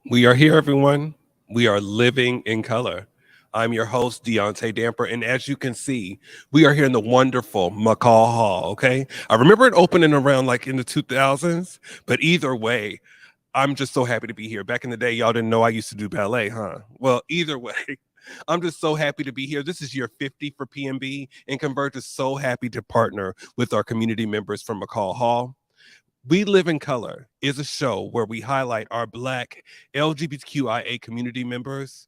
We are here, everyone. We are living in color. I'm your host, Deaunte Damper, and as you can see, we are here in the wonderful McCaw Hall. Okay, I remember it opening around like in the 2000s, but either way, I'm just so happy to be here. Back in the day, y'all didn't know I used to do ballet, huh? Well, either way, I'm just so happy to be here. This is year 50 for PNB, and Converge is so happy to partner with our community members from McCaw Hall. We Live in Color is a show where we highlight our Black LGBTQIA community members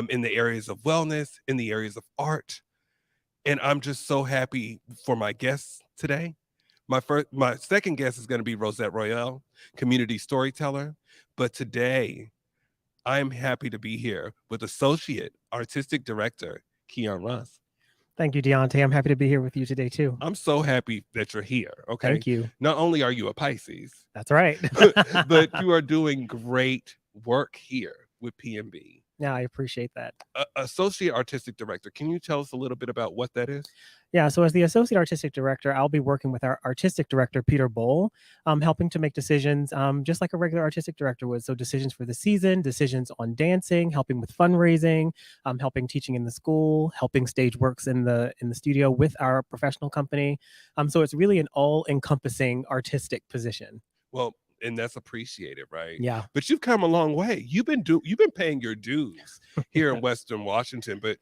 in the areas of wellness, in the areas of art. And I'm just so happy for my guests today. My second guest is going to be Rosette Royal, community storyteller. But today, I'm happy to be here with Associate Artistic Director Kiyon Ross. Thank you, Deontay. I'm happy to be here with you today, too. I'm so happy that you're here. Okay. Thank you. Not only are you a Pisces, That's right. but you are doing great work here with PNB. Yeah, I appreciate that. Associate Artistic Director, can you tell us a little bit about what that is? Yeah, so as the Associate Artistic Director, I'll be working with our Artistic Director, Peter Bowl, helping to make decisions just like a regular Artistic Director would. So decisions for the season, decisions on dancing, helping with fundraising, helping teaching in the school, helping stage works in the studio with our professional company. So it's really an all-encompassing artistic position. Well, and that's appreciated, right? Yeah. But you've come a long way. You've been paying your dues here in Western Washington. But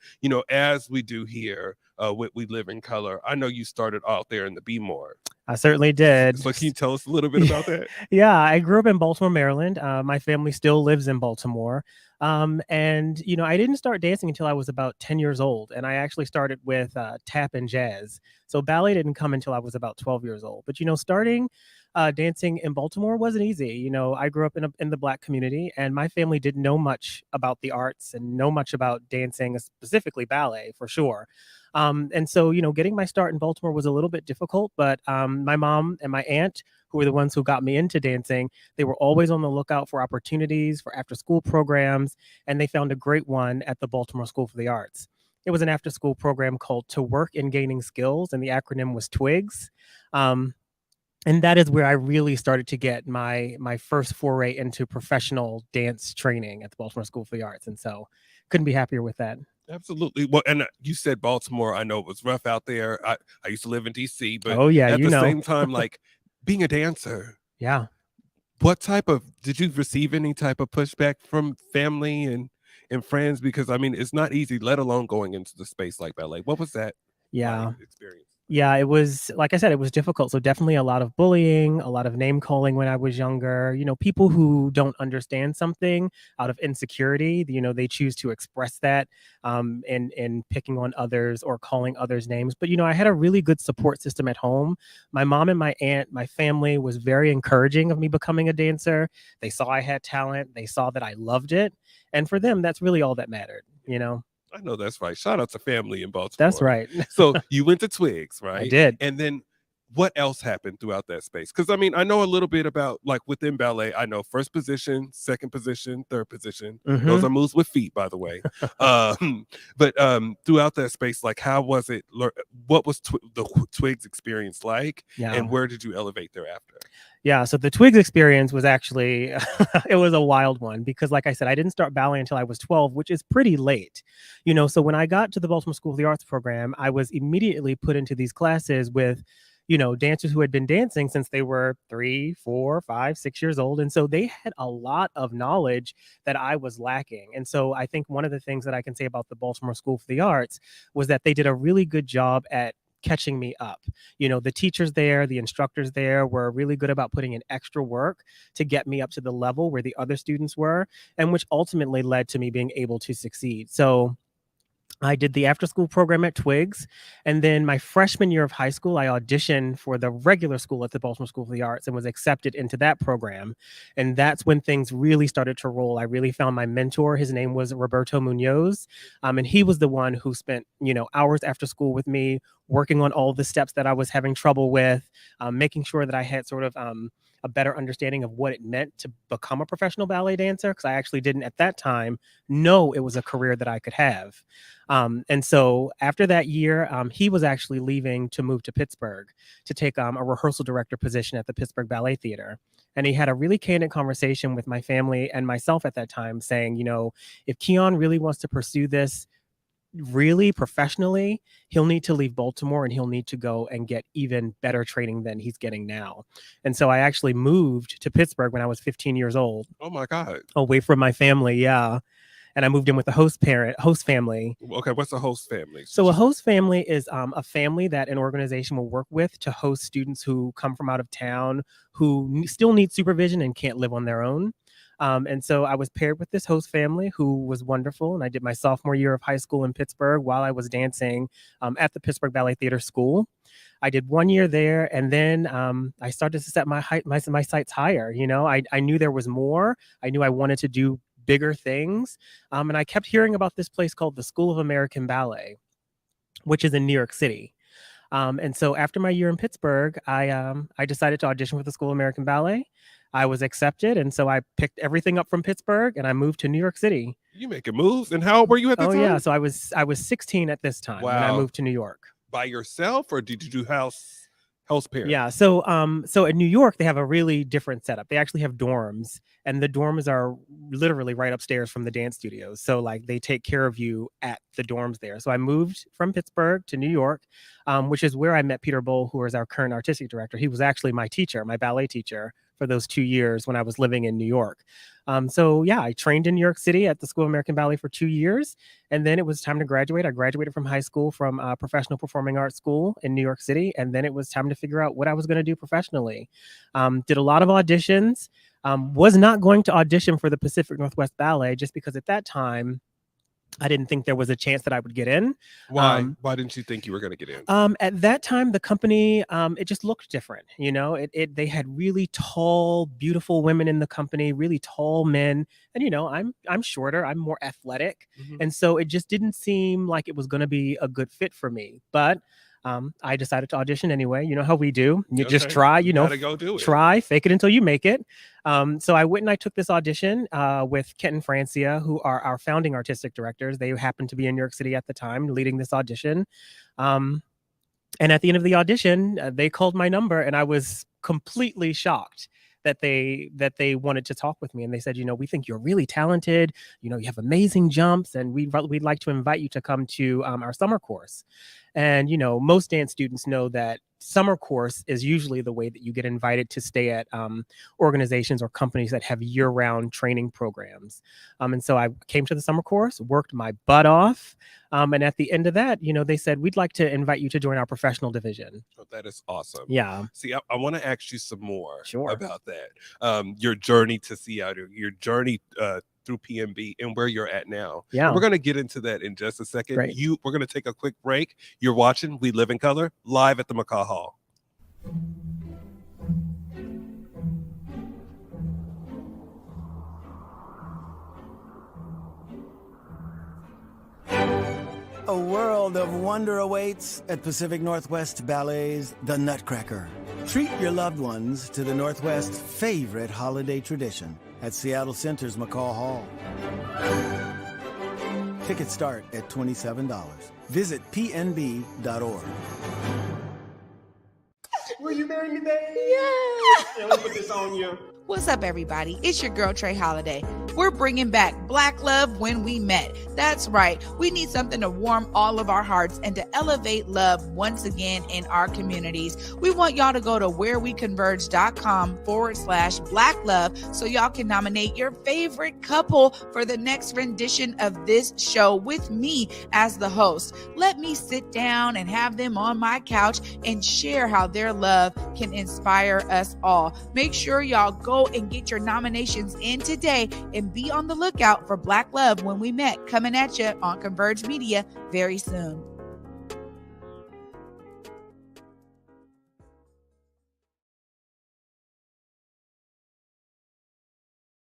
as we do here, we live in color. I know you started out there in the B-More. I certainly did. So can you tell us a little bit about that? Yeah, I grew up in Baltimore, Maryland. My family still lives in Baltimore. And, I didn't start dancing until I was about 10 years old. And I actually started with tap and jazz. So ballet didn't come until I was about 12 years old. But, starting dancing in Baltimore wasn't easy. I grew up in the Black community, and my family didn't know much about the arts and know much about dancing, specifically ballet, for sure. And so, getting my start in Baltimore was a little bit difficult, but my mom and my aunt, who were the ones who got me into dancing, they were always on the lookout for opportunities for after-school programs, and they found a great one at the Baltimore School for the Arts. It was an after-school program called To Work in Gaining Skills, and the acronym was TWIGS. And that is where I really started to get my first foray into professional dance training at the Baltimore School for the Arts. And so couldn't be happier with that. Absolutely. Well, and you said Baltimore. I know it was rough out there. I used to live in DC, but oh, yeah, at the same time, like being a dancer. Yeah. What did you receive any type of pushback from family and friends? Because I mean, it's not easy, let alone going into the space like ballet. What was that experience? Yeah, it was, like I said, it was difficult. So definitely a lot of bullying, a lot of name calling when I was younger. People who don't understand something out of insecurity, they choose to express that in picking on others or calling others names. But, I had a really good support system at home. My mom and my aunt, my family was very encouraging of me becoming a dancer. They saw I had talent. They saw that I loved it. And for them, that's really all that mattered, I know that's right. Shout out to family in Baltimore. That's right. So you went to Twigs, right? I did. And then what else happened throughout that space? Because I mean, I know a little bit about like within ballet. I know first position, second position, third position. Mm-hmm. Those are moves with feet, by the way. But throughout that space, like how was it? What was the Twigs experience like? Yeah. And where did you elevate thereafter? Yeah, so the Twigs experience was actually, it was a wild one because like I said, I didn't start ballet until I was 12, which is pretty late. So when I got to the Baltimore School of the Arts program, I was immediately put into these classes with, dancers who had been dancing since they were 3, 4, 5, 6 years old. And so they had a lot of knowledge that I was lacking. And so I think one of the things that I can say about the Baltimore School for the Arts was that they did a really good job at catching me up. The teachers there, the instructors there were really good about putting in extra work to get me up to the level where the other students were, and which ultimately led to me being able to succeed. So I did the after school program at Twigs. And then my freshman year of high school, I auditioned for the regular school at the Baltimore School for the Arts and was accepted into that program. And that's when things really started to roll. I really found my mentor. His name was Roberto Munoz. And he was the one who spent, hours after school with me, working on all the steps that I was having trouble with, making sure that I had sort of a better understanding of what it meant to become a professional ballet dancer, because I actually didn't at that time know it was a career that I could have. And so after that year, he was actually leaving to move to Pittsburgh to take a rehearsal director position at the Pittsburgh Ballet Theater. And he had a really candid conversation with my family and myself at that time, saying, if Kiyon really wants to pursue this really professionally, he'll need to leave Baltimore and he'll need to go and get even better training than he's getting now. And so I actually moved to Pittsburgh when I was 15 years old, Oh my God. away from my family. Yeah. And I moved in with a host family. Okay, what's a host family? So a host family is a family that an organization will work with to host students who come from out of town, who still need supervision and can't live on their own. And so I was paired with this host family who was wonderful. And I did my sophomore year of high school in Pittsburgh while I was dancing at the Pittsburgh Ballet Theater School. I did 1 year there, and then I started to set my sights higher. I knew there was more. I knew I wanted to do bigger things. And I kept hearing about this place called the School of American Ballet, which is in New York City. And so after my year in Pittsburgh, I decided to audition for the School of American Ballet. I was accepted, and so I picked everything up from Pittsburgh and I moved to New York City. You making moves? And how old were you at the time? Oh yeah, so I was 16 at this time when I Wow. moved to New York. By yourself, or did you do house parent? Yeah, so in New York they have a really different setup. They actually have dorms, and the dorms are literally right upstairs from the dance studios. So like they take care of you at the dorms there. So I moved from Pittsburgh to New York, which is where I met Peter Bowl, who is our current artistic director. He was actually my teacher, my ballet teacher, for those 2 years when I was living in New York. So yeah, I trained in New York City at the School of American Ballet for 2 years. And then it was time to graduate. I graduated from high school from Professional Performing Arts School in New York City. And then it was time to figure out what I was going to do professionally. Did a lot of auditions. Was not going to audition for the Pacific Northwest Ballet just because at that time, I didn't think there was a chance that I would get in. Why? Why didn't you think you were going to get in? At that time, the company, it just looked different. They had really tall, beautiful women in the company, really tall men. And, I'm shorter, I'm more athletic. Mhm. And so it just didn't seem like it was going to be a good fit for me. But I decided to audition anyway. You know how we do. You just try, gotta go do it. try, fake it until you make it. So I went and I took this audition with Kent and Francia, who are our founding artistic directors. They happened to be in New York City at the time, leading this audition. And at the end of the audition, they called my number, and I was completely shocked that they wanted to talk with me. And they said, we think you're really talented. You have amazing jumps, and we'd like to invite you to come to our summer course. And, most dance students know that summer course is usually the way that you get invited to stay at organizations or companies that have year-round training programs. And so I came to the summer course, worked my butt off. And at the end of that, they said, we'd like to invite you to join our professional division. Oh, that is awesome. Yeah. See, I want to ask you some more Sure. about that. Your journey to Seattle, your journey through PNB, and where you're at now. Yeah. And we're going to get into that in just a second. Great. We're going to take a quick break. You're watching We Live in Color live at the McCaw Hall. A world of wonder awaits at Pacific Northwest Ballet's The Nutcracker. Treat your loved ones to the Northwest's favorite holiday tradition at Seattle Center's McCaw Hall. Tickets start at $27. Visit pnb.org. Will you marry me, baby? Yeah. Let me put this on you. What's up, everybody? It's your girl, Trey Holiday. We're bringing back Black Love When We Met. That's right. We need something to warm all of our hearts and to elevate love once again in our communities. We want y'all to go to whereweconverge.com/Black Love so y'all can nominate your favorite couple for the next rendition of this show with me as the host. Let me sit down and have them on my couch and share how their love can inspire us all. Make sure y'all go and get your nominations in today and be on the lookout for Black Love When We Met coming at you on Converge Media very soon.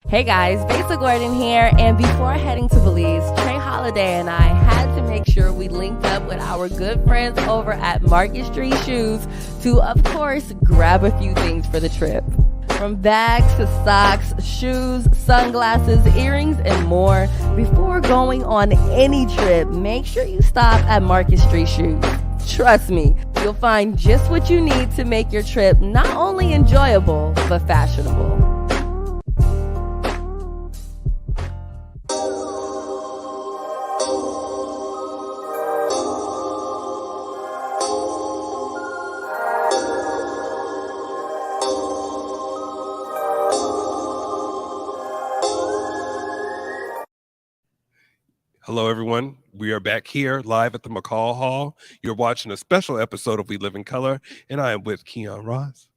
Hey guys, Besa Gordon here, and before heading to Belize, Trey Holiday and I had to make sure we linked up with our good friends over at Market Street Shoes to, of course, grab a few things for the trip. From bags to socks, shoes, sunglasses, earrings, and more. Before going on any trip, make sure you stop at Market Street Shoes. Trust me, you'll find just what you need to make your trip not only enjoyable, but fashionable. Hello, everyone. We are back here live at the McCaw Hall. You're watching a special episode of We Live in Color, and I am with Kiyon Ross.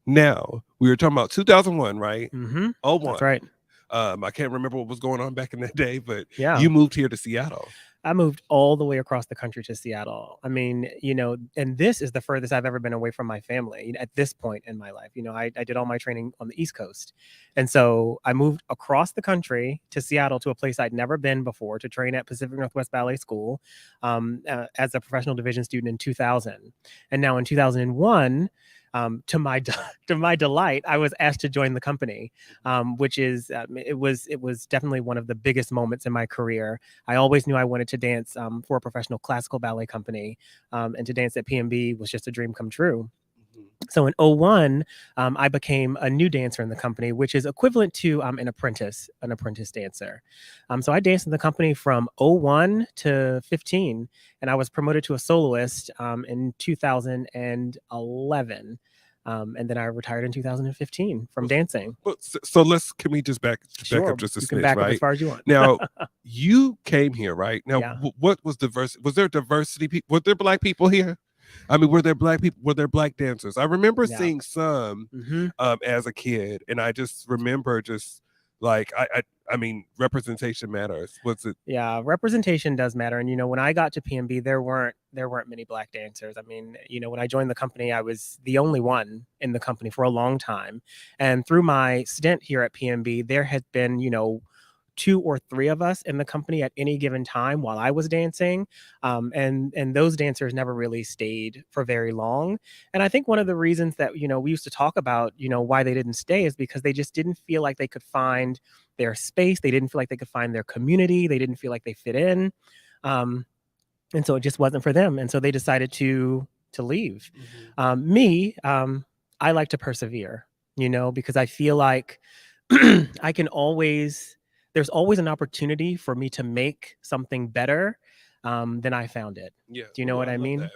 Now, we were talking about 2001, right? Mm-hmm. Oh, one. That's right. I can't remember what was going on back in that day, but Yeah. you moved here to Seattle. I moved all the way across the country to Seattle. I mean, and this is the furthest I've ever been away from my family at this point in my life. I did all my training on the East Coast. And so I moved across the country to Seattle, to a place I'd never been before, to train at Pacific Northwest Ballet School as a professional division student in 2000. And now in 2001, to my delight, I was asked to join the company, which is it was definitely one of the biggest moments in my career. I always knew I wanted to dance for a professional classical ballet company, and to dance at PMB was just a dream come true. So in 2001, I became a new dancer in the company, which is equivalent to an apprentice dancer. So I danced in the company from 2001 to 2015, and I was promoted to a soloist in 2011. And then I retired in 2015 from dancing. So can we just back up just a you can smidge, back right? up as far as you want. Now, you came here, right? Now, Yeah. What was diversity? Was there diversity? Were there Black people here? I mean, were there Black people? Were there Black dancers? I remember seeing some as a kid, and I just remember just like I mean, representation matters. Was it? Yeah, representation does matter. And when I got to PMB, there weren't many Black dancers. I mean, when I joined the company, I was the only one in the company for a long time. And through my stint here at PMB, there had been, 2 or 3 of us in the company at any given time while I was dancing. And those dancers never really stayed for very long. And I think one of the reasons that, we used to talk about, why they didn't stay is because they just didn't feel like they could find their space. They didn't feel like they could find their community. They didn't feel like they fit in. And so it just wasn't for them. And so they decided to leave. Me, I like to persevere, because I feel like I can there's always an opportunity for me to make something better than I found it. Yeah. Do you know what I mean? That.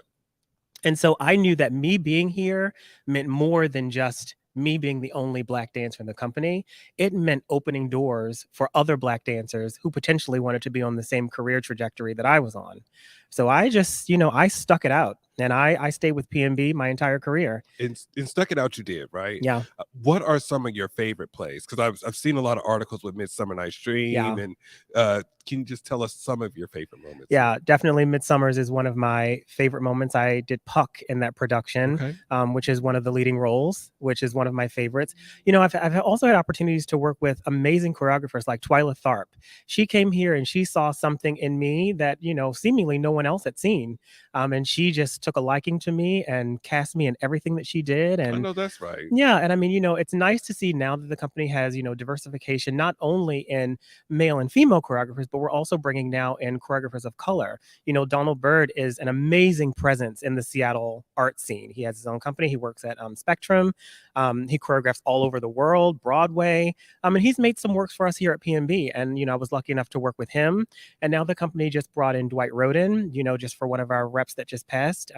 And so I knew that me being here meant more than just me being the only Black dancer in the company. It meant opening doors for other Black dancers who potentially wanted to be on the same career trajectory that I was on. So I just, I stuck it out, and I stayed with PMB my entire career. And stuck it out, you did, right? Yeah. What are some of your favorite plays? Because I've seen a lot of articles with Midsummer Night's Dream, and can you just tell us some of your favorite moments? Yeah, definitely Midsummer's is one of my favorite moments. I did Puck in that production, which is one of the leading roles, which is one of my favorites. I've also had opportunities to work with amazing choreographers like Twyla Tharp. She came here and she saw something in me that, seemingly no one else had seen. And she just took a liking to me and cast me in everything that she did. And I know that's right. Yeah. And I mean, it's nice to see now that the company has, diversification, not only in male and female choreographers, but we're also bringing now in choreographers of color. Donald Byrd is an amazing presence in the Seattle art scene. He has his own company. He works at Spectrum. He choreographs all over the world, Broadway. And he's made some works for us here at PMB. And, I was lucky enough to work with him. And now the company just brought in Dwight Roden, just for one of our reps that just passed.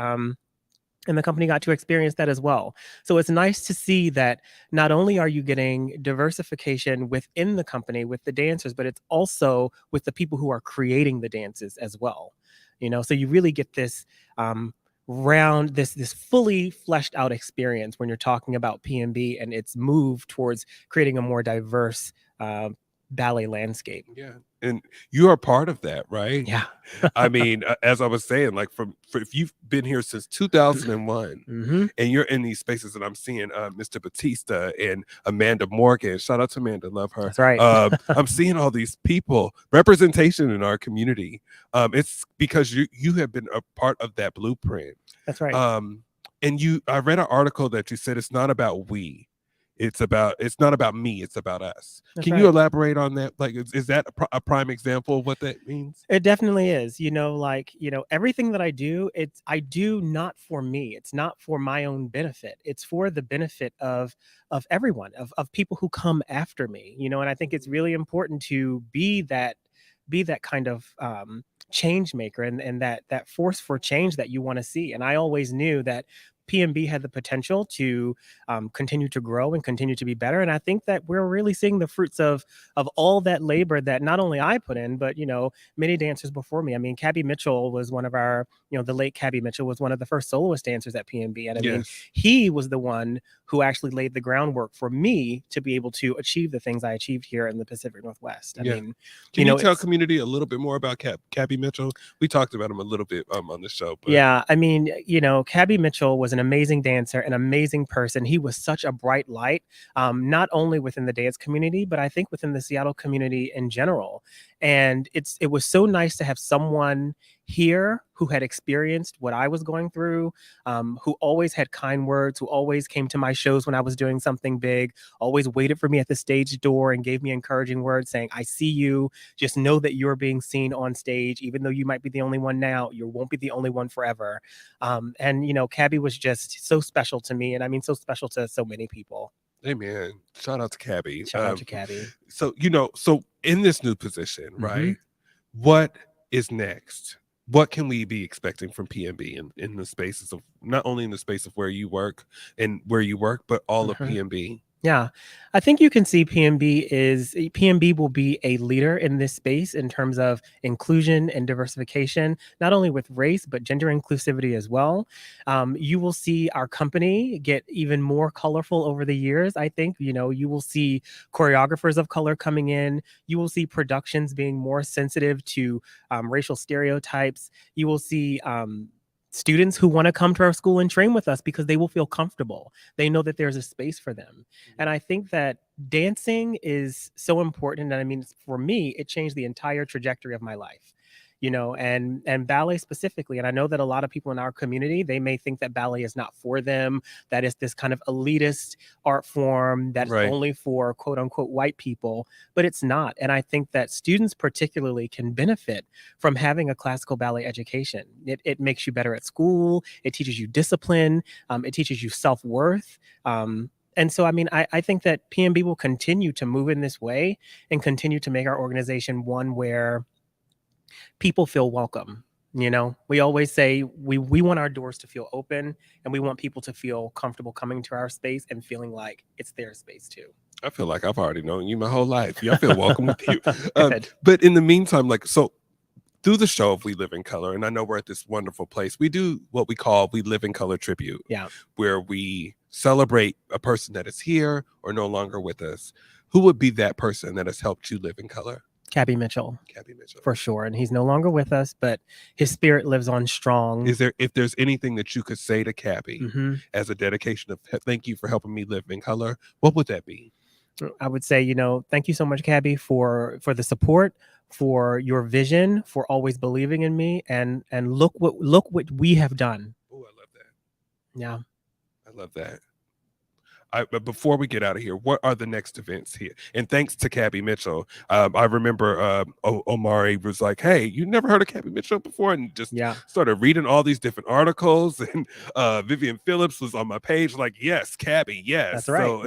And the company got to experience that as well. So it's nice to see that not only are you getting diversification within the company with the dancers, but it's also with the people who are creating the dances as well. So you really get this round, this fully fleshed out experience when you're talking about PMB and its move towards creating a more diverse ballet landscape. Yeah. And you are part of that, right? Yeah. I mean, as I was saying, like if you've been here since 2001 Mm-hmm. and you're in these spaces, and I'm seeing Mr. Batista and Amanda Morgan. Shout out to Amanda, love her. That's right. I'm seeing all these people, representation in our community. It's because you have been a part of that blueprint. That's right. And I read an article that you said it's not about we. It's not about me, it's about us. That's Can right. you elaborate on that? Like, is that a prime example of what that means? It definitely is. Everything that I do, I do not for me. It's not for my own benefit. It's for the benefit of everyone, of people who come after me. And I think it's really important to be that kind of change maker and that force for change that you want to see. And I always knew that PNB had the potential to continue to grow and continue to be better. And I think that we're really seeing the fruits of all that labor that not only I put in, but many dancers before me. I mean, Cabby Mitchell was one of our, the late Cabby Mitchell was one of the first soloist dancers at PNB. And I mean, he was the one who actually laid the groundwork for me to be able to achieve the things I achieved here in the Pacific Northwest. I mean, can you tell community a little bit more about Cabby Mitchell? We talked about him a little bit on the show. But... Yeah, I mean, Cabby Mitchell was an amazing dancer, an amazing person. He was such a bright light, not only within the dance community, but I think within the Seattle community in general. And it was so nice to have someone here who had experienced what I was going through, who always had kind words, who always came to my shows when I was doing something big, always waited for me at the stage door and gave me encouraging words saying, I see you, just know that you're being seen on stage, even though you might be the only one now, you won't be the only one forever. And Cabby was just so special to me. And I mean, so special to so many people. Amen. Shout out to Cabby. Shout out to Cabby. So in this new position, right? What is next? What can we be expecting from PNB in the spaces of not only in the space of where you work, but all of PNB? Yeah, I think you can see PNB will be a leader in this space in terms of inclusion and diversification, not only with race, but gender inclusivity as well. You will see our company get even more colorful over the years. I think, you will see choreographers of color coming in. You will see productions being more sensitive to racial stereotypes. You will see students who want to come to our school and train with us because they will feel comfortable. They know that there's a space for them. And I think that dancing is so important. And I mean, for me, it changed the entire trajectory of my life. And ballet specifically. And I know that a lot of people in our community, they may think that ballet is not for them, that it's this kind of elitist art form that's only for quote unquote white people, but it's not. And I think that students particularly can benefit from having a classical ballet education. It makes you better at school. It teaches you discipline. It teaches you self-worth. And so, I mean, I think that PNB will continue to move in this way and continue to make our organization one where people feel welcome. We always say we want our doors to feel open and we want people to feel comfortable coming to our space and feeling like it's their space too. I feel like I've already known you my whole life. I feel welcome with you. But in the meantime, through the show of We Live in Color, and I know we're at this wonderful place, we do what we call We Live in Color Tribute. Yeah. Where we celebrate a person that is here or no longer with us. Who would be that person that has helped you live in color? Cabby Mitchell. Cabby Mitchell. For sure. And he's no longer with us, but his spirit lives on strong. If there's anything that you could say to Cabby as a dedication of thank you for helping me live in color, what would that be? I would say, thank you so much, Cabby, for the support, for your vision, for always believing in me, and look what we have done. Oh, I love that. Yeah. I love that. But before we get out of here, what are the next events here? And thanks to Cabby Mitchell. I remember Omari was like, hey, you never heard of Cabby Mitchell before? And just started reading all these different articles. And Vivian Phillips was on my page like, yes, Cabby, yes. That's right. So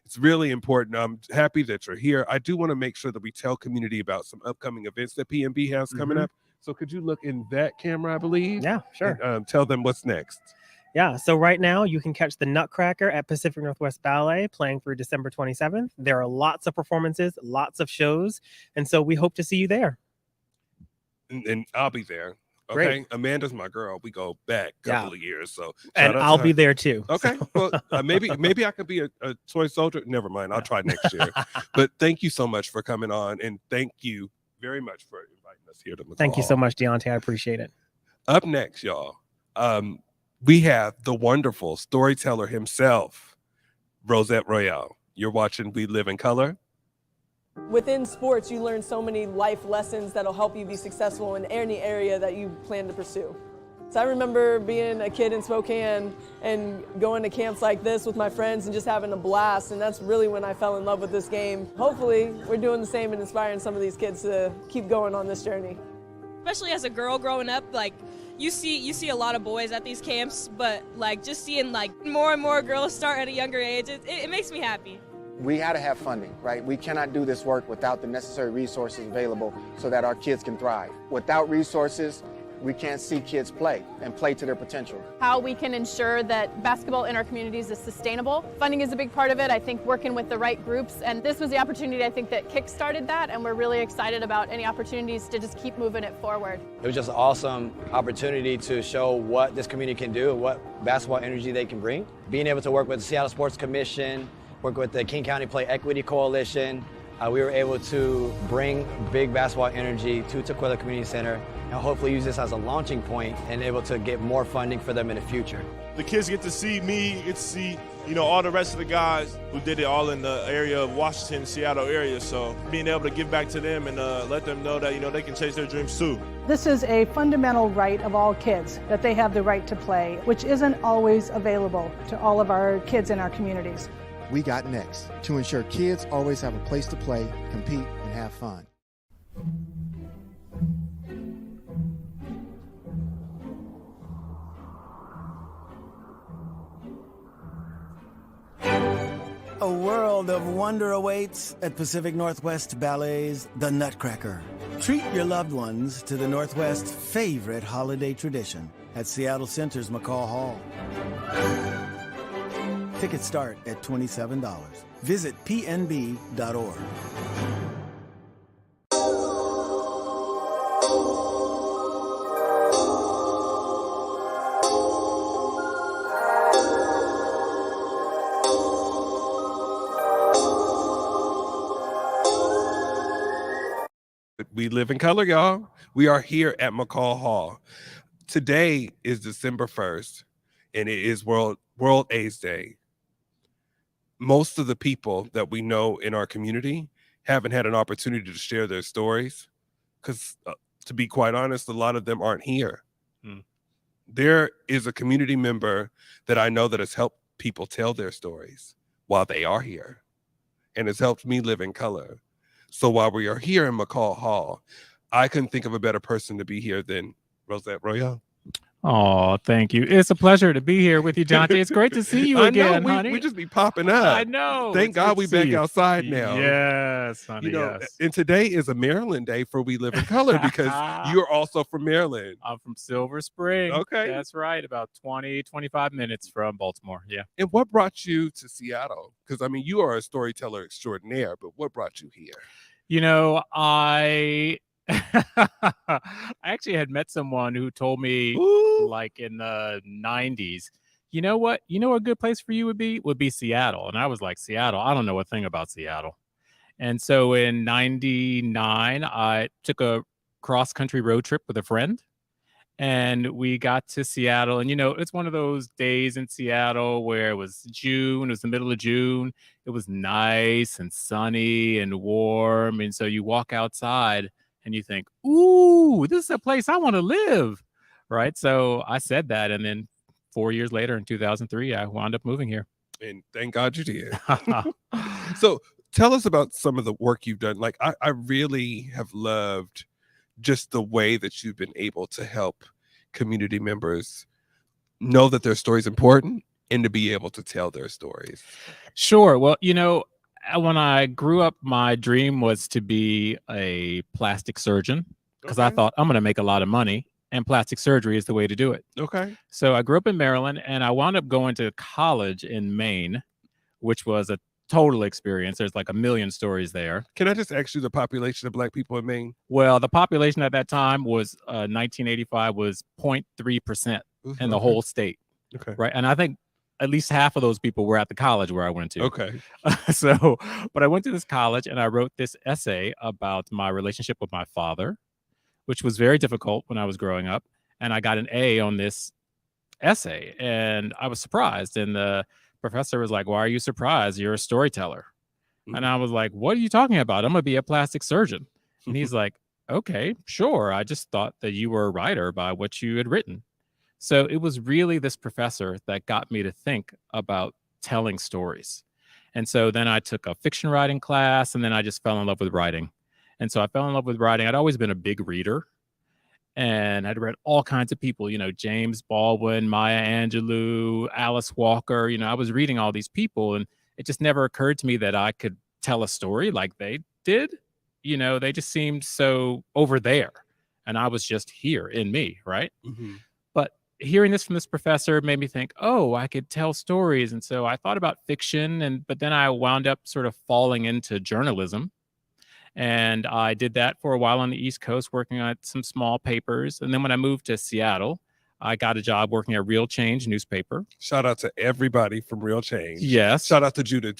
it's really important. I'm happy that you're here. I do want to make sure that we tell community about some upcoming events that PNB has coming up. So could you look in that camera, I believe? Yeah, sure. And, tell them what's next. Yeah, so right now you can catch the Nutcracker at Pacific Northwest Ballet playing through December 27th. There are lots of performances, lots of shows, and so we hope to see you there. And I'll be there. Okay, Great. Amanda's my girl. We go back a couple of years, so and I'll be there too. Okay, so. well, maybe I could be a toy soldier. Never mind, I'll try next year. But thank you so much for coming on, and thank you very much for inviting us here to McCaw Thank you so Hall. much, Deaunte. I appreciate it. Up next, y'all, we have the wonderful storyteller himself, Rosette Royal. You're watching We Live in Color. Within sports, you learn so many life lessons that'll help you be successful in any area that you plan to pursue. So I remember being a kid in Spokane and going to camps like this with my friends and just having a blast, and that's really when I fell in love with this game. Hopefully, we're doing the same and inspiring some of these kids to keep going on this journey. Especially as a girl growing up, like you see a lot of boys at these camps, but like just seeing like more and more girls start at a younger age, it makes me happy. We got to have funding, right? We cannot do this work without the necessary resources available so that our kids can thrive. Without resources, we can't see kids play and play to their potential. How we can ensure that basketball in our communities is sustainable. Funding is a big part of it. I think working with the right groups, and this was the opportunity I think that kick-started that, and we're really excited about any opportunities to just keep moving it forward. It was just an awesome opportunity to show what this community can do, what basketball energy they can bring. Being able to work with the Seattle Sports Commission, work with the King County Play Equity Coalition, we were able to bring big basketball energy to Tukwila Community Center and hopefully use this as a launching point and able to get more funding for them in the future. The kids get to see me, get to see, all the rest of the guys who did it all in the area of Washington, Seattle area. So being able to give back to them and let them know that, they can chase their dreams too. This is a fundamental right of all kids, that they have the right to play, which isn't always available to all of our kids in our communities. We got next to ensure kids always have a place to play, compete, and have fun. A world of wonder awaits at Pacific Northwest Ballet's The Nutcracker. Treat your loved ones to the Northwest's favorite holiday tradition at Seattle Center's McCaw Hall. Tickets start at $27. Visit pnb.org. We live in color, y'all. We are here at McCaw Hall. Today is December 1st, and it is World AIDS Day. Most of the people that we know in our community haven't had an opportunity to share their stories because, to be quite honest, a lot of them aren't here. There is a community member that I know that has helped people tell their stories while they are here, and has helped me live in color. So while we are here in McCaw Hall, I couldn't think of a better person to be here than Rosette Royal. Oh, thank you. It's a pleasure to be here with you, Deaunte. It's great to see you again, honey. We just be popping up. I know. Thank God we back outside now. Yes, honey, yes. And today is a Maryland day for We Live in Color because you're also from Maryland. I'm from Silver Spring. Okay. That's right. About 25 minutes from Baltimore. Yeah. And what brought you to Seattle? Because, I mean, you are a storyteller extraordinaire, but what brought you here? I actually had met someone who told me, like in the 90s, you know what a good place for you would be Seattle. And I was like, Seattle? I don't know a thing about Seattle. And so in 99, I took a cross-country road trip with a friend. And we got to Seattle. And, it's one of those days in Seattle where it was June. It was the middle of June. It was nice and sunny and warm. And so you walk outside and you think, ooh, this is a place I want to live. Right. So I said that. And then 4 years later, in 2003, I wound up moving here. And thank God you did. So tell us about some of the work you've done. Like, I really have loved just the way that you've been able to help community members know that their story is important and to be able to tell their stories. Sure. Well, when I grew up, my dream was to be a plastic surgeon because I thought I'm going to make a lot of money and plastic surgery is the way to do it. Okay. So I grew up in Maryland and I wound up going to college in Maine, which was a total experience. There's like a million stories there. Can I just ask you the population of Black people in Maine? Well, the population at that time was 1985 was 0.3% in the whole state. Okay. Right. And I think at least half of those people were at the college where I went to. Okay. But I went to this college and I wrote this essay about my relationship with my father, which was very difficult when I was growing up. And I got an A on this essay and I was surprised. And the professor was like, "Why are you surprised? You're a storyteller." And I was like, "What are you talking about? I'm going to be a plastic surgeon." And he's like, "Okay, sure. I just thought that you were a writer by what you had written." So it was really this professor that got me to think about telling stories. And so then I took a fiction writing class and then I just fell in love with writing. And so I fell in love with writing. I'd always been a big reader and I'd read all kinds of people, James Baldwin, Maya Angelou, Alice Walker. I was reading all these people and it just never occurred to me that I could tell a story like they did. They just seemed so over there and I was just here in me. Right. Mm-hmm. But hearing this from this professor made me think, oh, I could tell stories. And so I thought about fiction, but then I wound up sort of falling into journalism. And I did that for a while on the East Coast, working on some small papers. And then when I moved to Seattle, I got a job working at Real Change newspaper. Shout out to everybody from Real Change. Yes. Shout out to Judith.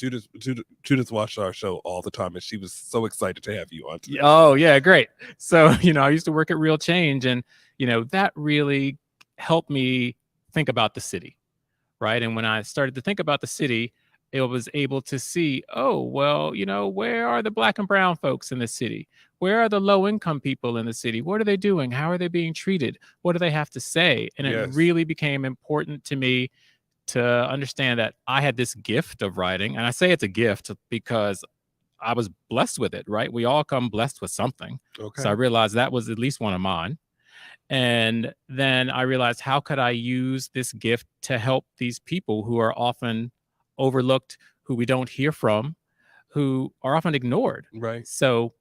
Judith watched our show all the time, and she was so excited to have you on today. Oh, yeah, great. So, I used to work at Real Change, and, that really helped me think about the city, right? And when I started to think about the city, it was able to see, oh, well, where are the Black and brown folks in the city? Where are the low income people in the city? What are they doing? How are they being treated? What do they have to say? And Yes. It really became important to me to understand that I had this gift of writing. And I say it's a gift because I was blessed with it, right? We all come blessed with something. Okay. So I realized that was at least one of mine. And then I realized, how could I use this gift to help these people who are often overlooked, who we don't hear from, who are often ignored. Right. So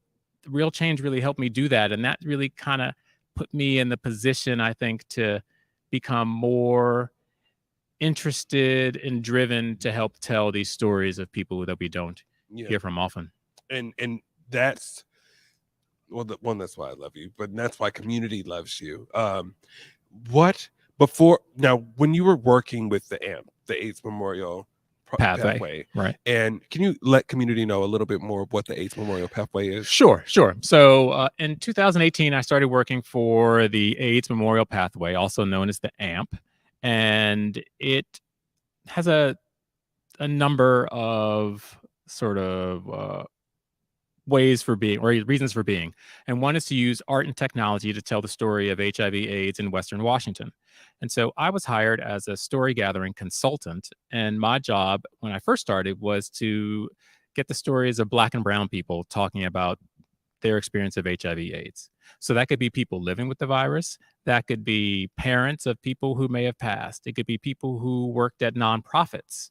Real Change really helped me do that. And that really kind of put me in the position, I think, to become more interested and driven to help tell these stories of people that we don't hear from often. And that's that's why I love you, but that's why community loves you. When you were working with the AMP, the AIDS Memorial Pathway, right? And can you let community know a little bit more of what the AIDS Memorial Pathway is? Sure. So in 2018, I started working for the AIDS Memorial Pathway, also known as the AMP, and it has a number of sort of ways for being, or reasons for being. And one is to use art and technology to tell the story of HIV/AIDS in Western Washington. And so I was hired as a story gathering consultant. And my job when I first started was to get the stories of Black and brown people talking about their experience of HIV/AIDS. So that could be people living with the virus. That could be parents of people who may have passed. It could be people who worked at nonprofits.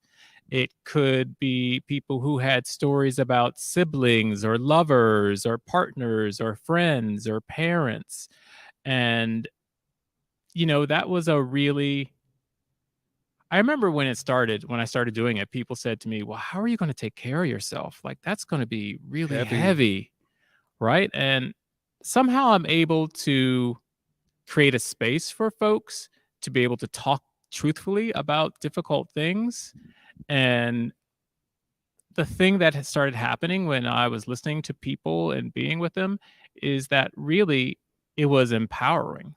It could be people who had stories about siblings or lovers or partners or friends or parents. And, that was I remember when I started doing it, people said to me, well, how are you going to take care of yourself? Like, that's going to be really heavy. Right. And somehow I'm able to create a space for folks to be able to talk truthfully about difficult things. And the thing that had started happening when I was listening to people and being with them is that really it was empowering,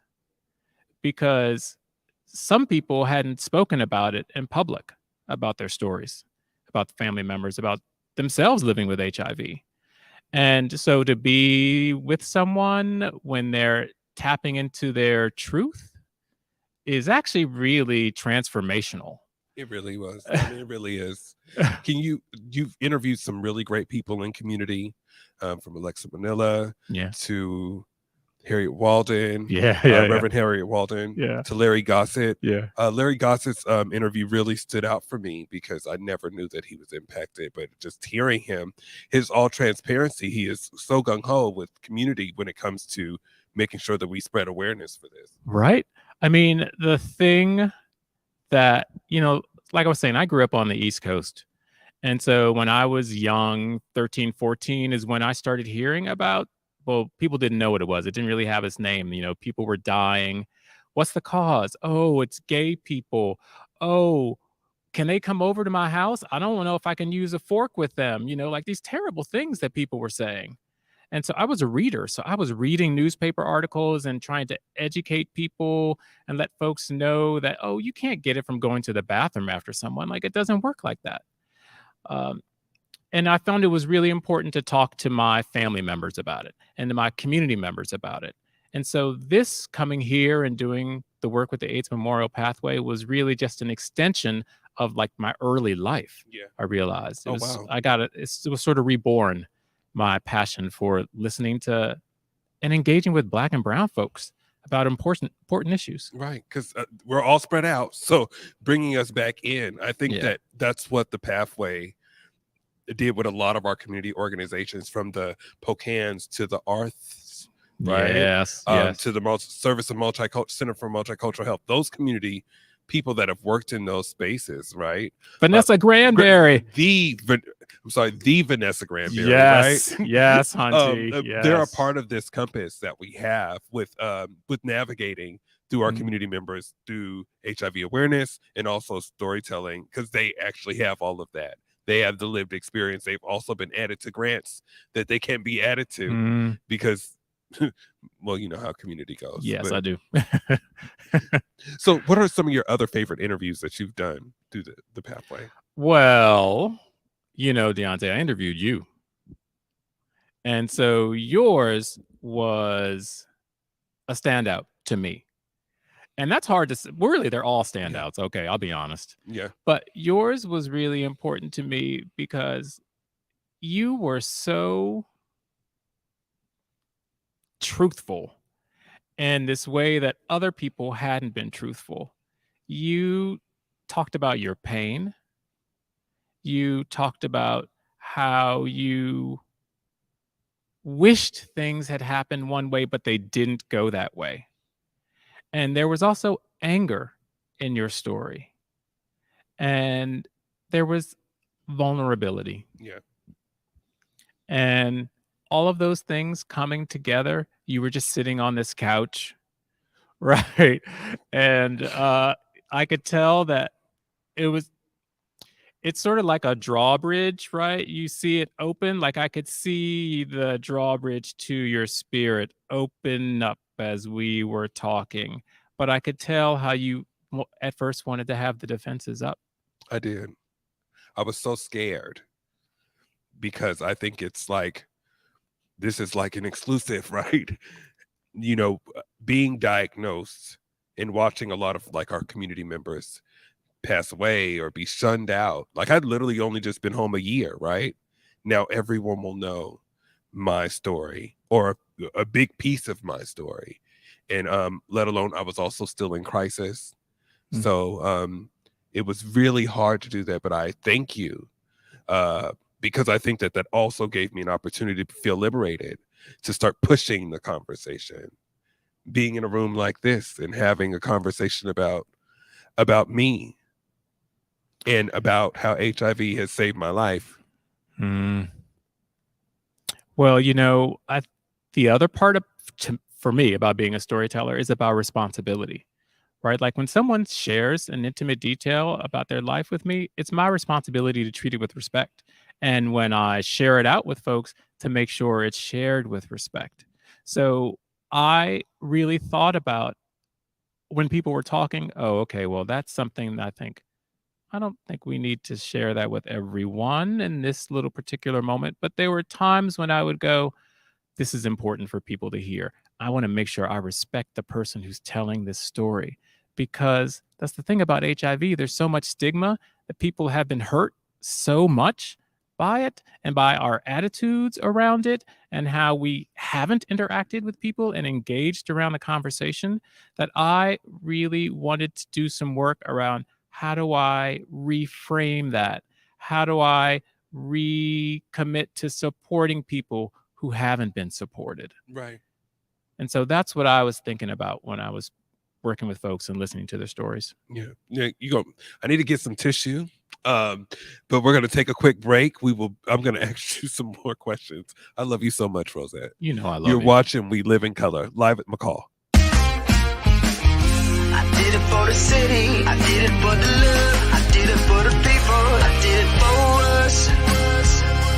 because some people hadn't spoken about it in public, about their stories, about the family members, about themselves living with HIV. And so to be with someone when they're tapping into their truth is actually really transformational. It really was. I mean, it really is. You've interviewed some really great people in community, from Alexa Manila to Harriet Walden, Reverend Harriet Walden, to Larry Gossett. Larry Gossett's interview really stood out for me because I never knew that he was impacted, but just hearing him, his all transparency, he is so gung-ho with community when it comes to making sure that we spread awareness for this. Right. I mean, the thing that, like I was saying, I grew up on the East Coast, And so when I was young, 13, 14 is when I started hearing about, well, people didn't know what it was. It didn't really have its name. People were dying. What's the cause? Oh, it's gay people. Oh, can they come over to my house? I don't know if I can use a fork with them. Like these terrible things that people were saying. And so I was a reader. So I was reading newspaper articles and trying to educate people and let folks know that, oh, you can't get it from going to the bathroom after someone. Like, it doesn't work like that. And I found it was really important to talk to my family members about it and to my community members about it. And so this coming here and doing the work with the AIDS Memorial Pathway was really just an extension of like my early life. Yeah. I realized Wow. it was sort of reborn, my passion for listening to and engaging with Black and brown folks about important issues. Right, because we're all spread out. So bringing us back in, I think that's what the Pathway did with a lot of our community organizations, from the POCANs to the ARTHs, right? Yes. To the Service of Center for Multicultural Health. Those community people that have worked in those spaces, right? Vanessa Granberry. The Vanessa Granberry, yes, right? Yes, Hunty. Yes. They're a part of this compass that we have with navigating through our community members through HIV awareness and also storytelling, because they actually have all of that. They have the lived experience. They've also been added to grants that they can't be added to because, well, you know how community goes. Yes, I do. So what are some of your other favorite interviews that you've done through the Pathway? Well, Deaunte, I interviewed you. And so yours was a standout to me. And that's hard to say. Really, they're all standouts. Yeah. Okay, I'll be honest. Yeah. But yours was really important to me because you were so truthful in this way that other people hadn't been truthful. You talked about your pain. You talked about how you wished things had happened one way, but they didn't go that way. And there was also anger in your story. And there was vulnerability. Yeah. And all of those things coming together, you were just sitting on this couch, right? And I could tell that it's sort of like a drawbridge, right? You see it open, like I could see the drawbridge to your spirit open up as we were talking. But I could tell how you at first wanted to have the defenses up. I did. I was so scared because I think it's like, this is like an exclusive, right? Being diagnosed and watching a lot of like our community members pass away or be shunned out. Like, I'd literally only just been home a year, right? Now everyone will know my story or a big piece of my story. And let alone I was also still in crisis. So it was really hard to do that, but I thank you because I think that also gave me an opportunity to feel liberated, to start pushing the conversation, being in a room like this and having a conversation about me and about how HIV has saved my life. Well, the other part for me about being a storyteller is about responsibility, right? Like when someone shares an intimate detail about their life with me, it's my responsibility to treat it with respect. And when I share it out with folks, to make sure it's shared with respect. So I really thought about when people were talking, oh, okay, well, that's something that I don't think we need to share that with everyone in this little particular moment. But there were times when I would go, this is important for people to hear. I want to make sure I respect the person who's telling this story, because that's the thing about HIV. There's so much stigma that people have been hurt so much by it and by our attitudes around it and how we haven't interacted with people and engaged around the conversation, that I really wanted to do some work around how do I reframe that? How do I recommit to supporting people who haven't been supported? Right. And so that's what I was thinking about when I was working with folks and listening to their stories. Yeah. You go, I need to get some tissue. But we're going to take a quick break. I'm going to ask you some more questions. I love you so much, Rosette. You know I love You're you. watching We Live in Color live at McCaw. I did it for the city. I did it for the love. I did it for the people. I did it for us.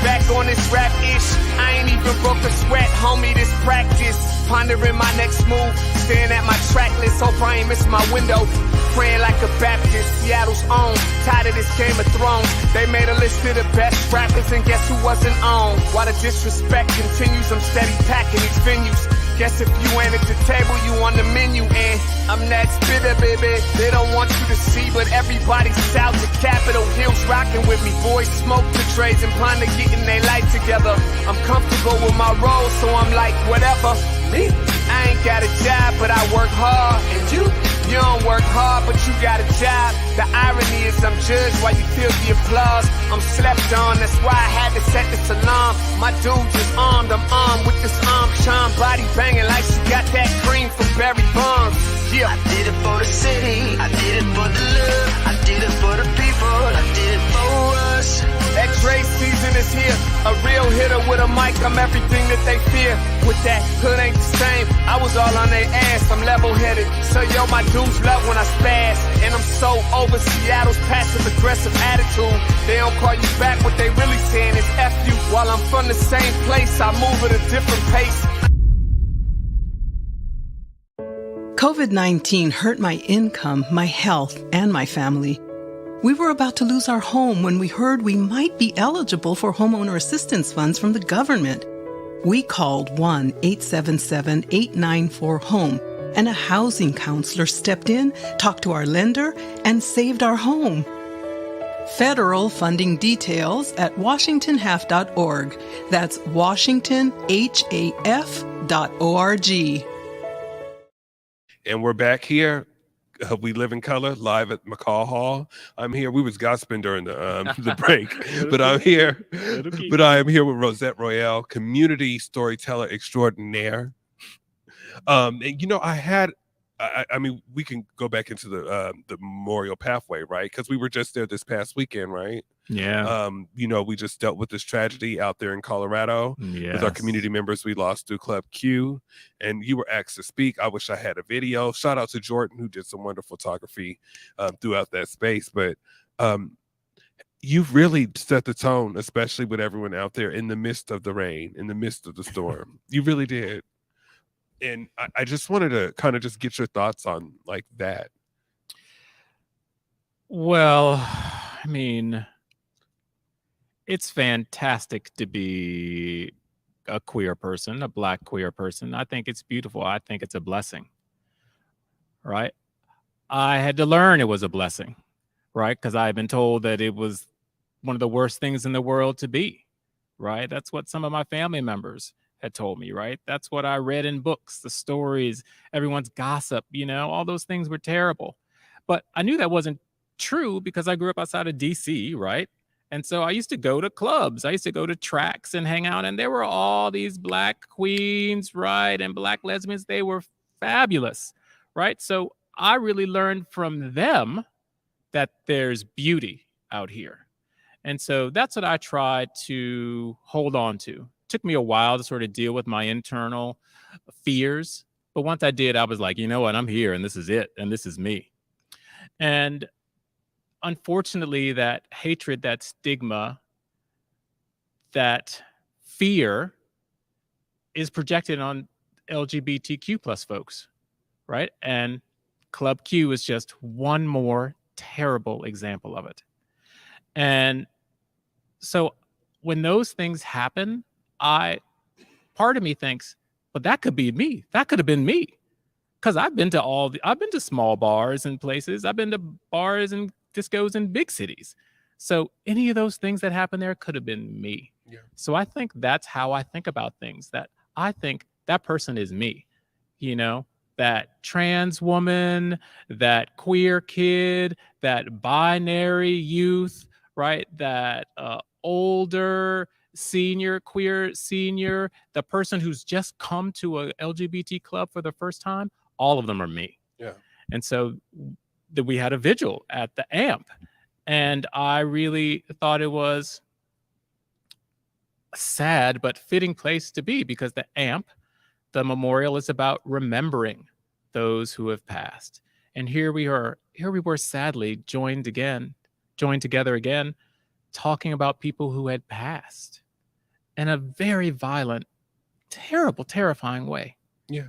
Back on this rap ish. I ain't even broke a sweat, homie. This practice. Pondering my next move. Staring at my track list. Hope I ain't miss my window. Praying like a Baptist. Seattle's own. Tired of this Game of Thrones. They made a list of the best rappers, and guess who wasn't on? While the disrespect continues, I'm steady packing these venues. Guess if you ain't at the table, you on the menu, and I'm that spitter, baby. They don't want you to see, but everybody's south of Capitol Hill's rocking with me. Boys smoke the trays and ponder getting their life together. I'm comfortable with my role, so I'm like, whatever. Me? I ain't got a job, but I work hard. And you don't work hard, but you got a job. The irony is I'm judged while you feel the applause. I'm slept on, that's why I had to set this alarm. My dude just armed, I'm armed with this arm charm. Body banging like she got that cream from Barry Bonds. Yeah. I did it for the city. I did it for the love. I did it for the people. I did it for us. That Dre season is here. A real hitter with a mic, I'm everything that they fear. With that hood ain't the same. I was all on their ass, I'm level-headed. So yo, my dudes love when I spaz. And I'm so over Seattle's passive-aggressive attitude. They don't call you back, what they really saying is F you. While I'm from the same place, I move at a different pace. COVID-19 hurt my income, my health, and my family. We were about to lose our home when we heard we might be eligible for homeowner assistance funds from the government. We called 1-877-894-HOME, and a housing counselor stepped in, talked to our lender, and saved our home. Federal funding details at washingtonhaf.org. That's washingtonhaf.org. And we're back here. We Live in Color live at McCaw Hall. I'm here. We was gossiping during the break, but I'm here. But I am here with Rosette Royal, community storyteller extraordinaire. And you know, I mean, we can go back into the Memorial Pathway, right? Because we were just there this past weekend, right? Yeah. You know, we just dealt with this tragedy out there in Colorado with our community members we lost through Club Q, and you were asked to speak. I wish I had a video. Shout out to Jordan, who did some wonderful photography throughout that space. But you've really set the tone, especially with everyone out there in the midst of the rain, in the midst of the storm. You really did. And I just wanted to kind of just get your thoughts on like that. Well, I mean, it's fantastic to be a queer person, a Black queer person. I think it's beautiful. I think it's a blessing, right? I had to learn it was a blessing, right? Because I've been told that it was one of the worst things in the world to be, right? That's what some of my family members had told me, right? That's what I read in books, the stories, everyone's gossip, you know, all those things were terrible. But I knew that wasn't true because I grew up outside of DC, right? And so I used to go to clubs. I used to go to tracks and hang out. And there were all these Black queens, right? And Black lesbians. They were fabulous, right? So I really learned from them that there's beauty out here. And so that's what I tried to hold on to. It took me a while to sort of deal with my internal fears. But once I did, I was like, you know what? I'm here and this is it. And this is me. And unfortunately, that hatred, that stigma, that fear is projected on LGBTQ plus folks, right? And Club Q is just one more terrible example of it. And so when those things happen, part of me thinks, but that could be me. That could have been me. Because I've been to small bars and places. I've been to bars and discos in big cities. So any of those things that happened there could have been me. Yeah. So I think that's how I think about things, that I think that person is me, you know, that trans woman, that queer kid, that binary youth, right? That older senior, queer senior, the person who's just come to a LGBT club for the first time, all of them are me. Yeah. And so that we had a vigil at the AMP And I really thought it was a sad but fitting place to be, because the AMP, the memorial, is about remembering those who have passed. And here we were sadly joined together again, talking about people who had passed in a very violent, terrible, terrifying way. Yeah.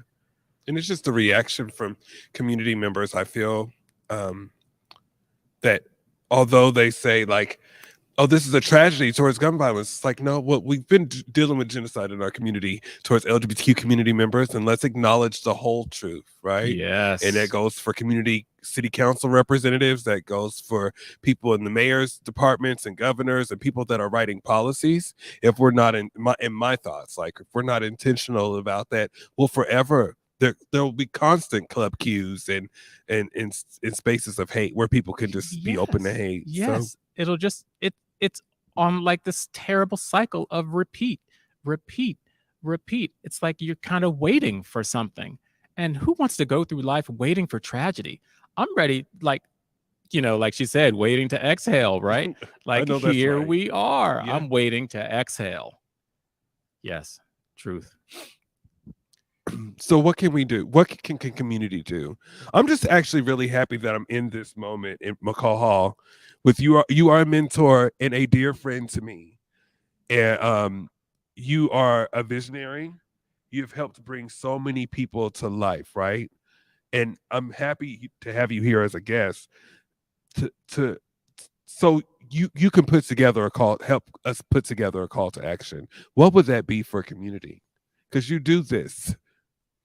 And it's just the reaction from community members. I feel that although they say like, oh, this is a tragedy towards gun violence, it's like, no, well, we've been dealing with genocide in our community towards LGBTQ community members, and let's acknowledge the whole truth, right? Yes. And that goes for community city council representatives, that goes for people in the mayor's departments and governors and people that are writing policies. If we're not in my thoughts, like if we're not intentional about that, we'll forever, there will be constant club cues and in spaces of hate where people can just be open to hate. Yes. So, It'll just it's on like this terrible cycle of repeat. It's like you're kind of waiting for something. And who wants to go through life waiting for tragedy? I'm ready, like she said, waiting to exhale, right? Like, know that's here right. we are. Yeah. I'm waiting to exhale. Yes, truth. So what can we do? What can community do? I'm just actually really happy that I'm in this moment in McCaw Hall with you. You are a mentor and a dear friend to me. And you are a visionary. You've helped bring so many people to life, right? And I'm happy to have you here as a guest so you can put together help us put together a call to action. What would that be for community? Because you do this.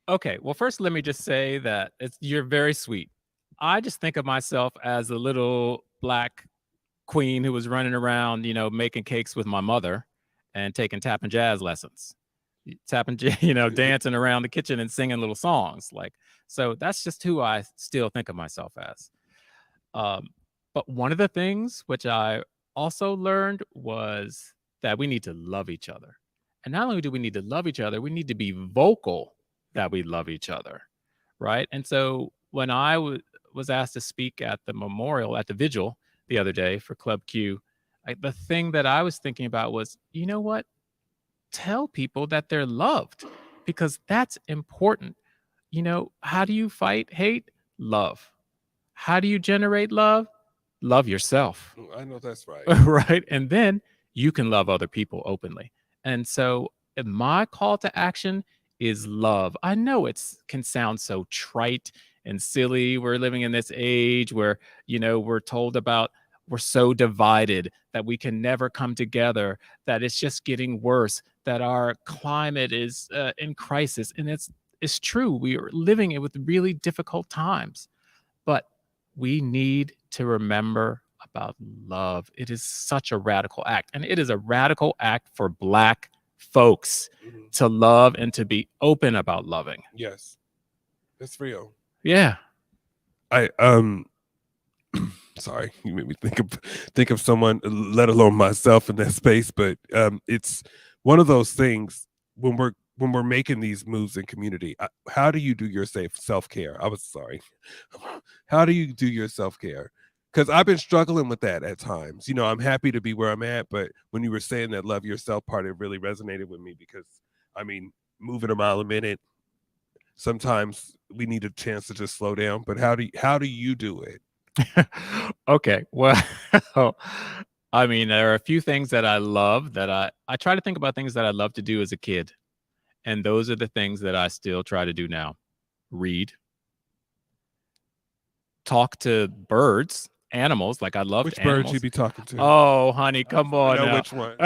Okay, well, first, let me just say that you're very sweet. I just think of myself as a little black queen who was running around, making cakes with my mother and taking tap and jazz lessons, dancing around the kitchen and singing little songs. So that's just who I still think of myself as. But one of the things which I also learned was that we need to love each other. And not only do we need to love each other, we need to be vocal that we love each other, right? And so when I was asked to speak at the memorial, at the vigil the other day for Club Q, the thing that I was thinking about was, you know what? Tell people that they're loved, because that's important. How do you fight hate? Love. How do you generate love? Love yourself. I know that's right. Right? And then you can love other people openly. And so my call to action is love. I know it can sound so trite and silly. We're living in this age where, we're told about we're so divided that we can never come together, that it's just getting worse, that our climate is in crisis. And it's true. We are living with really difficult times. But we need to remember about love. It is such a radical act. And it is a radical act for Black folks to love and to be open about loving. Yes, that's real. Yeah. Sorry, you made me think of someone, let alone myself, in that space. But it's one of those things when we're making these moves in community. How do you do your self-care? How do you do your self-care? Because I've been struggling with that at times. I'm happy to be where I'm at, but when you were saying that love yourself part, it really resonated with me, because moving a mile a minute, sometimes we need a chance to just slow down. But how do you do it? Okay, well, there are a few things that I love, that I try to think about things that I love to do as a kid. And those are the things that I still try to do now. Read. Talk to birds, animals. Like, I love Which animals. birds you be talking to? Oh, honey, come on I know now. which one.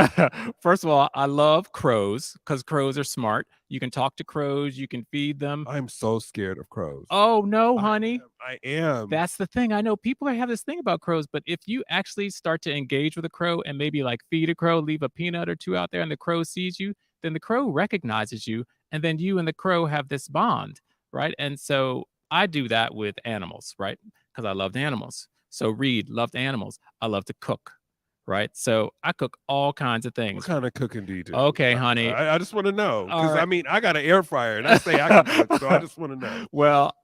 First of all, I love crows, because crows are smart. You can talk to crows. You can feed them. I'm so scared of crows. Oh, no, honey. I am. That's the thing. I know people have this thing about crows, but if you actually start to engage with a crow and maybe feed a crow, leave a peanut or two out there, and the crow sees you, then the crow recognizes you, and then you and the crow have this bond, right? And so I do that with animals, right? Because I loved animals. So Reed loved animals. I love to cook, right? So I cook all kinds of things. What kind of cooking do you do? Okay, honey. I just want to know, because All right. I got an air fryer, and I say I can cook, so I just want to know. Well,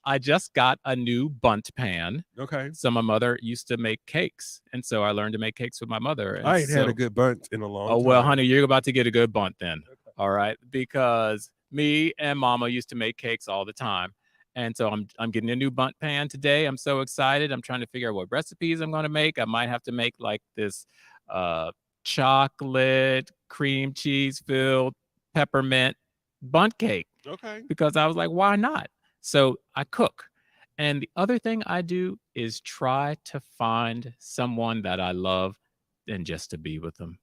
I just got a new bunt pan. Okay. So my mother used to make cakes, and so I learned to make cakes with my mother. And I ain't had a good bunt in a long time. Oh, well, honey, you're about to get a good bunt then. Okay. All right. Because me and mama used to make cakes all the time. And so I'm getting a new bunt pan today. I'm so excited. I'm trying to figure out what recipes I'm going to make. I might have to make like this chocolate cream cheese filled peppermint bunt cake. Okay. Because I was like, why not? So I cook. And the other thing I do is try to find someone that I love and just to be with them.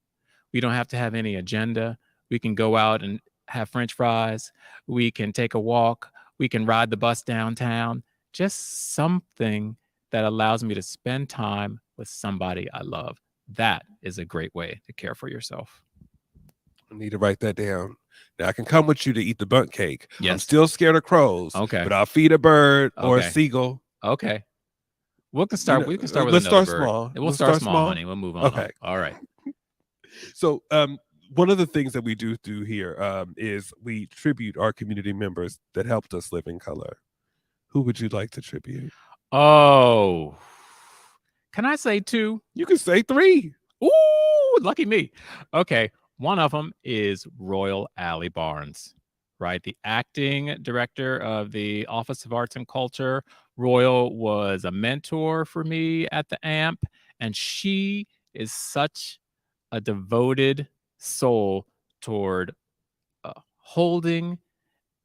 We don't have to have any agenda. We can go out and have French fries. We can take a walk. We can ride the bus downtown. Just something that allows me to spend time with somebody I love. That is a great way to care for yourself. I need to write that down. Now I can come with you to eat the bunt cake. Yes. I'm still scared of crows. Okay. But I'll feed a bird or a Okay. seagle. Okay. We can start with let's another start bird. small. We'll Let's start start small, small. honey. We'll move on. Okay. Up. All right. So one of the things that we do here is we tribute our community members that helped us live in color. Who would you like to tribute? Oh, can I say 2? You can say 3. Ooh, lucky me. Okay. One of them is Royal Alley Barnes, right? The acting director of the Office of Arts and Culture. Royal was a mentor for me at the AMP, and she is such a devoted soul toward holding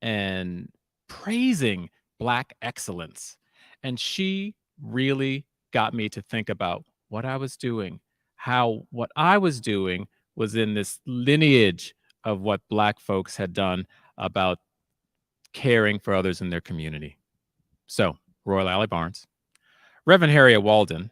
and praising Black excellence. And she really got me to think about what I was doing, how what I was doing was in this lineage of what Black folks had done about caring for others in their community. So, Royal Alley Barnes. Reverend Harriet Walden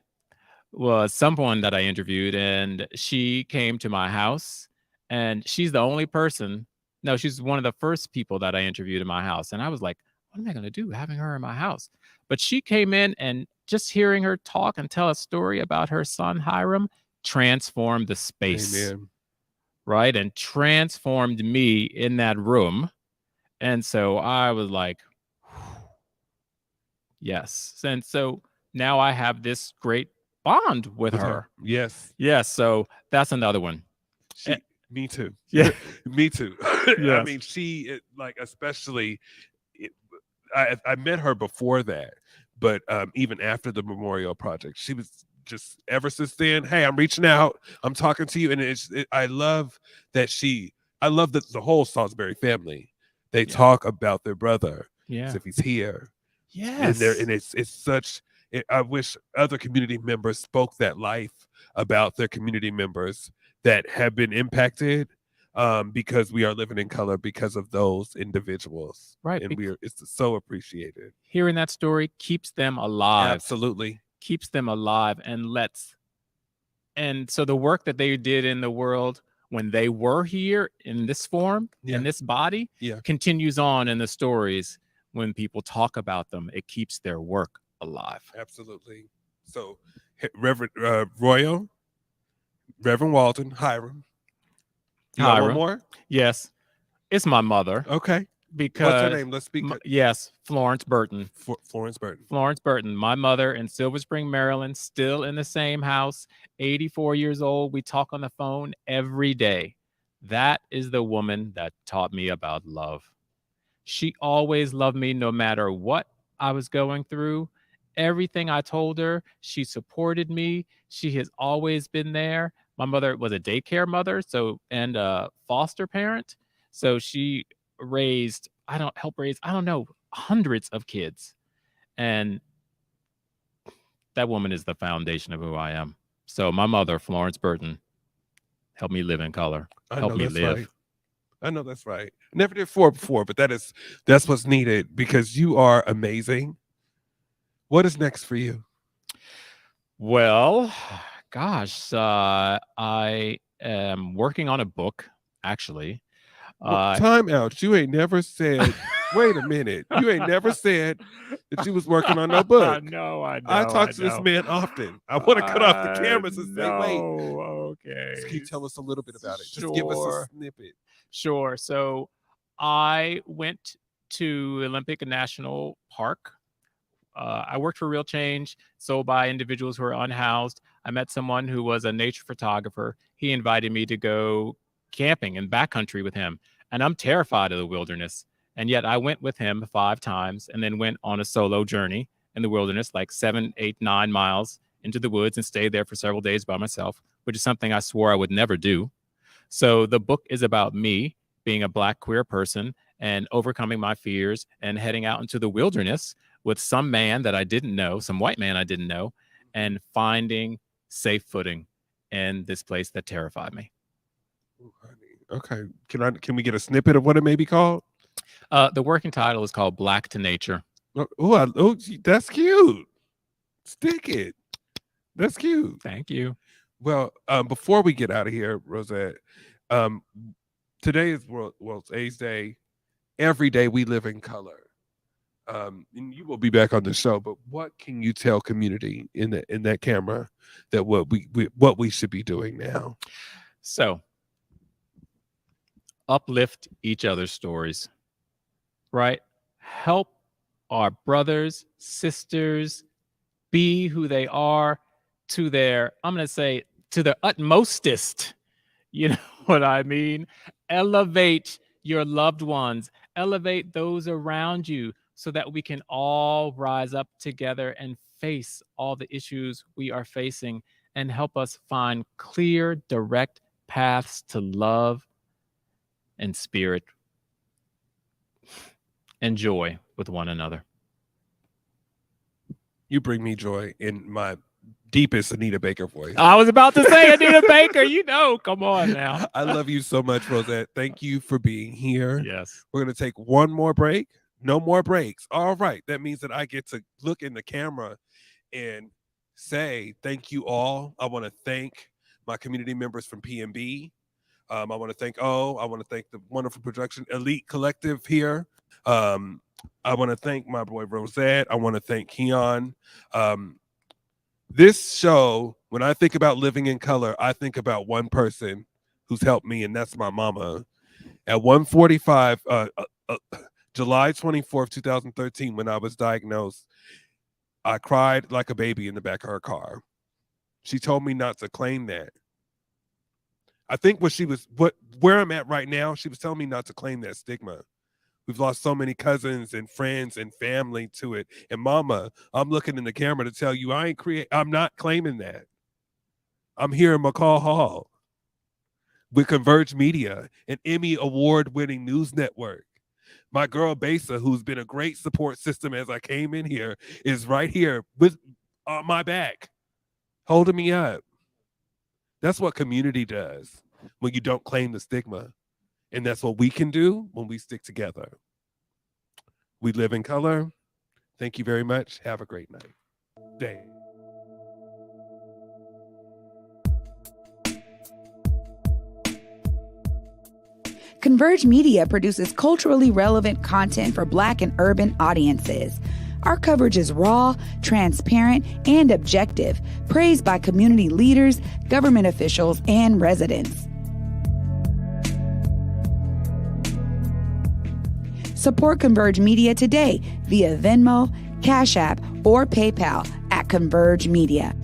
was someone that I interviewed, and she came to my house, and she's the only person, no, she's one of the first people that I interviewed in my house. And I was like, what am I going to do having her in my house? But she came in, and just hearing her talk and tell a story about her son, Hiram, transformed the space. Amen. Right? And transformed me in that room. And so I was like, yes. And so now I have this great bond with her. Yes. Yes. So that's another one. Me too. Yeah. Me too. Yes. I mean, she like especially. I met her before that, but even after the memorial project, she was just ever since then. Hey, I'm reaching out. I'm talking to you, and I love that I love that the whole Salisbury family. They talk about their brother as if he's here. Yes. And it's such. I wish other community members spoke that life about their community members that have been impacted. Because we are living in color because of those individuals. Right. And it's so appreciated. Hearing that story keeps them alive. Absolutely. Keeps them alive and so the work that they did in the world when they were here in this form, in this body, continues on in the stories when people talk about them. It keeps their work alive. Absolutely. So Reverend Royal, Reverend Walden, Hiram. You got one more? Yes. It's my mother. Okay. Because what's her name? Let's speak. Yes, Florence Burton. Florence Burton. Florence Burton. My mother in Silver Spring, Maryland, still in the same house, 84 years old. We talk on the phone every day. That is the woman that taught me about love. She always loved me no matter what I was going through. Everything I told her, she supported me. She has always been there. My mother was a daycare mother, and a foster parent. So she raised, hundreds of kids. And that woman is the foundation of who I am. So my mother, Florence Burton, helped me live in color. Helped me live. Right. I know that's right. Never did 4 before, but that's what's needed because you are amazing. What is next for you? Well, gosh, I am working on a book, actually. Time out. You ain't never said, wait a minute. You ain't never said that you was working on no book. No, I know. I talk to this man often. I want to cut off the cameras and say, wait. Okay. Can you tell us a little bit about it? Just give us a snippet. Sure. So I went to Olympic National Park I worked for Real Change, sold by individuals who are unhoused. I met someone who was a nature photographer. He invited me to go camping in backcountry with him. And I'm terrified of the wilderness. And yet I went with him 5 times and then went on a solo journey in the wilderness, like 7, 8, 9 miles into the woods, and stayed there for several days by myself, which is something I swore I would never do. So the book is about me being a Black queer person and overcoming my fears and heading out into the wilderness with some man that I didn't know, some white man I didn't know, and finding safe footing in this place that terrified me. Okay. Can we get a snippet of what it may be called? The working title is called Black to Nature. Oh, that's cute. Stick it. That's cute. Thank you. Well, before we get out of here, Rosette, today is World AIDS Day. Every day we live in color. And you will be back on the show, but what can you tell community in that camera that what we should be doing now? So, uplift each other's stories, right? Help our brothers, sisters be who they are to their, I'm going to say, to their utmostest. You know what I mean? Elevate your loved ones, elevate those around you so that we can all rise up together and face all the issues we are facing and help us find clear, direct paths to love and spirit and joy with one another. You bring me joy in my deepest Anita Baker voice. I was about to say Anita Baker, come on now. I love you so much, Rosette. Thank you for being here. Yes. We're going to take one more break. No more breaks. All right. That means that I get to look in the camera and say thank you all. I want to thank my community members from PMB. I want to thank the wonderful production Elite Collective here. I want to thank my boy Rosette. I want to thank Kiyon. This show, when I think about living in color, I think about one person who's helped me, and that's my mama. At 1:45, July 24th, 2013, when I was diagnosed, I cried like a baby in the back of her car. She told me not to claim that. I think where I'm at right now, she was telling me not to claim that stigma. We've lost so many cousins and friends and family to it. And mama, I'm looking in the camera to tell you I'm not claiming that. I'm here in McCaw Hall with Converge Media, an Emmy award-winning news network. My girl Besa, who's been a great support system as I came in here, is right here with my back, holding me up. That's what community does when you don't claim the stigma. And that's what we can do when we stick together. We live in color. Thank you very much. Have a great night. Day. Converge Media produces culturally relevant content for Black and urban audiences. Our coverage is raw, transparent, and objective, praised by community leaders, government officials, and residents. Support Converge Media today via Venmo, Cash App, or PayPal at Converge Media.